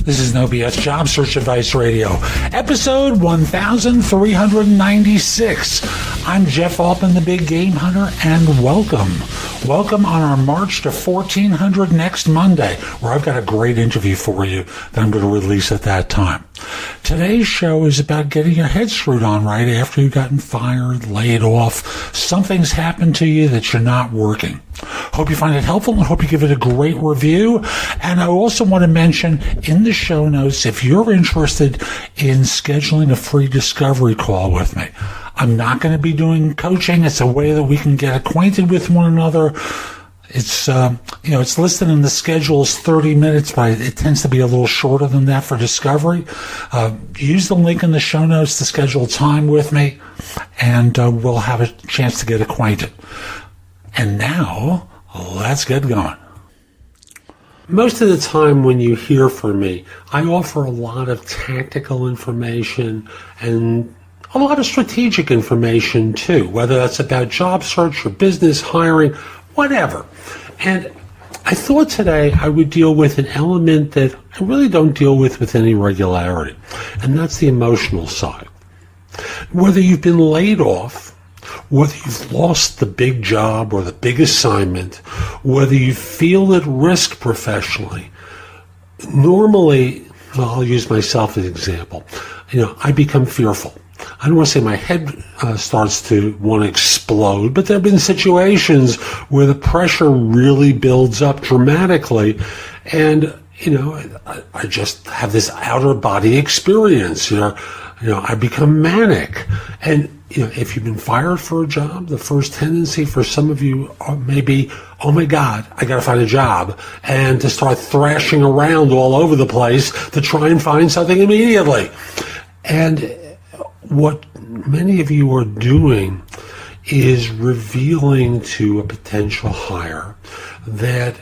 This is No BS Job Search Advice Radio, episode 1396. I'm Jeff Altman, the Big Game Hunter, and welcome. Welcome on our march to 1400 next Monday, where I've got a great interview for you that I'm going to release at that time. Today's show is about getting your head screwed on right after you've gotten fired, laid off. Something's happened to you that you're not working. Hope you find it helpful and hope you give it a great review. And I also want to mention in the show notes, if you're interested in scheduling a free discovery call with me, I'm not going to be doing coaching. It's a way that we can get acquainted with one another. It's, it's listed in the schedule as 30 minutes, but it tends to be a little shorter than that for discovery. Use the link in the show notes to schedule time with me, and we'll have a chance to get acquainted. And now, let's get going. Most of the time when you hear from me, I offer a lot of tactical information and a lot of strategic information too, whether that's about job search or business hiring, whatever. And I thought today I would deal with an element that I really don't deal with any regularity, and that's the emotional side. Whether you've been laid off, whether you've lost the big job or the big assignment, whether you feel at risk professionally, normally, I'll use myself as an example, I become fearful. I don't want to say my head starts to want to explode, but there have been situations where the pressure really builds up dramatically, and I just have this outer body experience. I become manic, and if you've been fired for a job, the first tendency for some of you may be, oh my God, I got to find a job, and to start thrashing around all over the place to try and find something immediately. And what many of you are doing is revealing to a potential hire that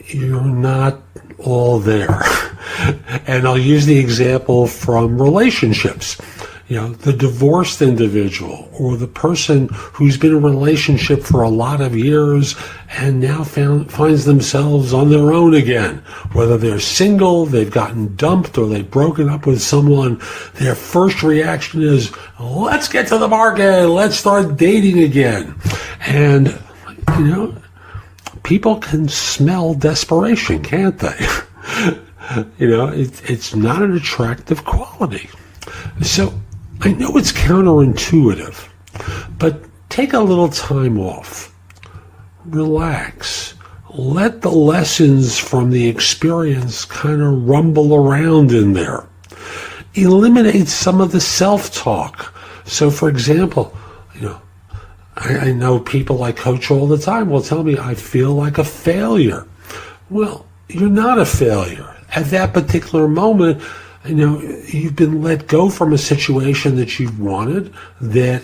you're not all there. And I'll use the example from relationships. The divorced individual or the person who's been in a relationship for a lot of years and now finds themselves on their own again. Whether they're single, they've gotten dumped, or they've broken up with someone, their first reaction is, let's get to the market, let's start dating again. And, people can smell desperation, can't they? It's not an attractive quality. So I know it's counterintuitive, but take a little time off. Relax. Let the lessons from the experience kind of rumble around in there. Eliminate some of the self-talk. So, for example, I know people I coach all the time will tell me, I feel like a failure. Well, you're not a failure. At that particular moment, you've been let go from a situation that you've wanted, that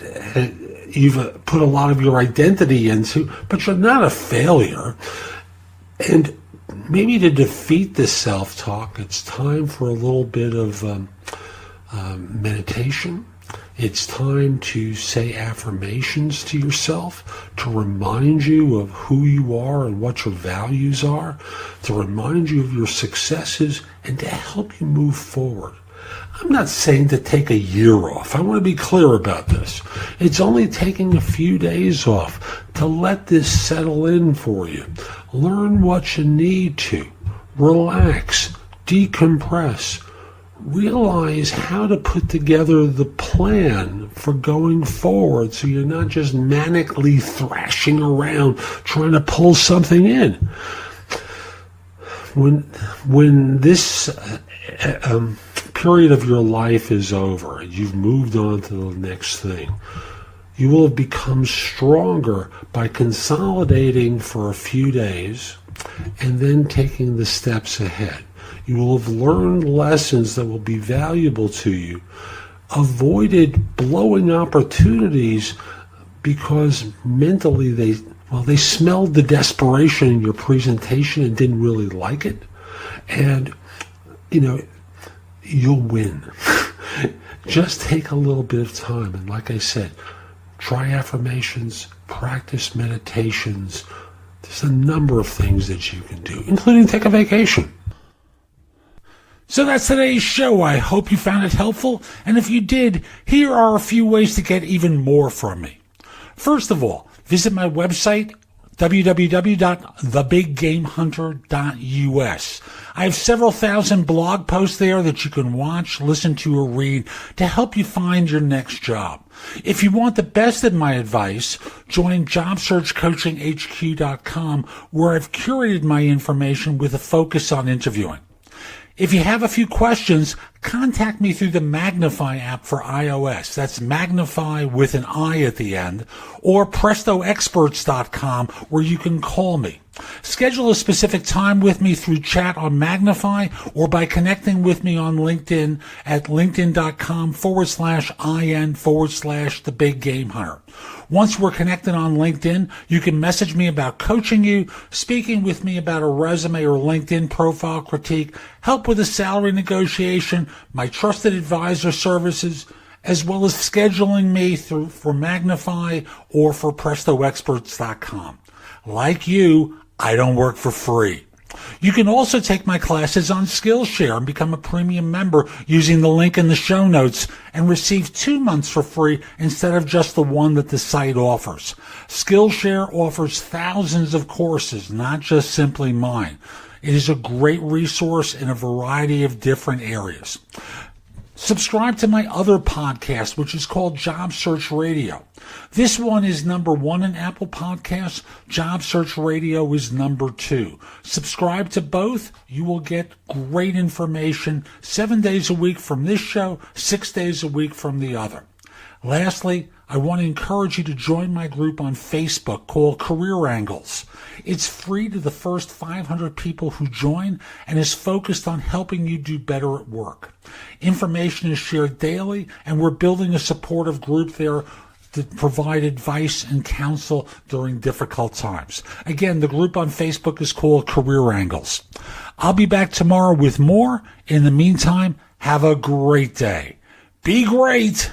you've put a lot of your identity into, but you're not a failure. And maybe to defeat this self-talk, it's time for a little bit of meditation. It's time to say affirmations to yourself, to remind you of who you are and what your values are, to remind you of your successes, and to help you move forward. I'm not saying to take a year off. I want to be clear about this. It's only taking a few days off to let this settle in for you. Learn what you need to. Relax. Decompress. Realize how to put together the plan for going forward so you're not just manically thrashing around trying to pull something in. When this period of your life is over and you've moved on to the next thing, you will have become stronger by consolidating for a few days and then taking the steps ahead. You will have learned lessons that will be valuable to you, avoided blowing opportunities because mentally they smelled the desperation in your presentation and didn't really like it. And, you'll win. Just take a little bit of time. And like I said, try affirmations, practice meditations. There's a number of things that you can do, including take a vacation. So that's today's show. I hope you found it helpful. And if you did, here are a few ways to get even more from me. First of all, visit my website, www.thebiggamehunter.us. I have several thousand blog posts there that you can watch, listen to, or read to help you find your next job. If you want the best of my advice, join JobSearchCoachingHQ.com, where I've curated my information with a focus on interviewing. If you have a few questions, contact me through the Magnify app for iOS. That's Magnify with an I at the end, or PrestoExperts.com, where you can call me. Schedule a specific time with me through chat on Magnify or by connecting with me on LinkedIn at linkedin.com/IN/The Big Game Hunter. Once we're connected on LinkedIn, you can message me about coaching you, speaking with me about a resume or LinkedIn profile critique, help with a salary negotiation, my trusted advisor services, as well as scheduling me for Magnify or for PrestoExperts.com. Like you, I don't work for free. You can also take my classes on Skillshare and become a premium member using the link in the show notes and receive 2 months for free instead of just the one that the site offers. Skillshare offers thousands of courses, not just simply mine. It is a great resource in a variety of different areas. Subscribe to my other podcast, which is called Job Search Radio. This one is number 1 in Apple Podcasts. Job Search Radio is number 2. Subscribe to both. You will get great information 7 days a week from this show, 6 days a week from the other. Lastly, I want to encourage you to join my group on Facebook called Career Angles. It's free to the first 500 people who join and is focused on helping you do better at work. Information is shared daily, and we're building a supportive group there to provide advice and counsel during difficult times. Again, the group on Facebook is called Career Angles. I'll be back tomorrow with more. In the meantime, have a great day. Be great!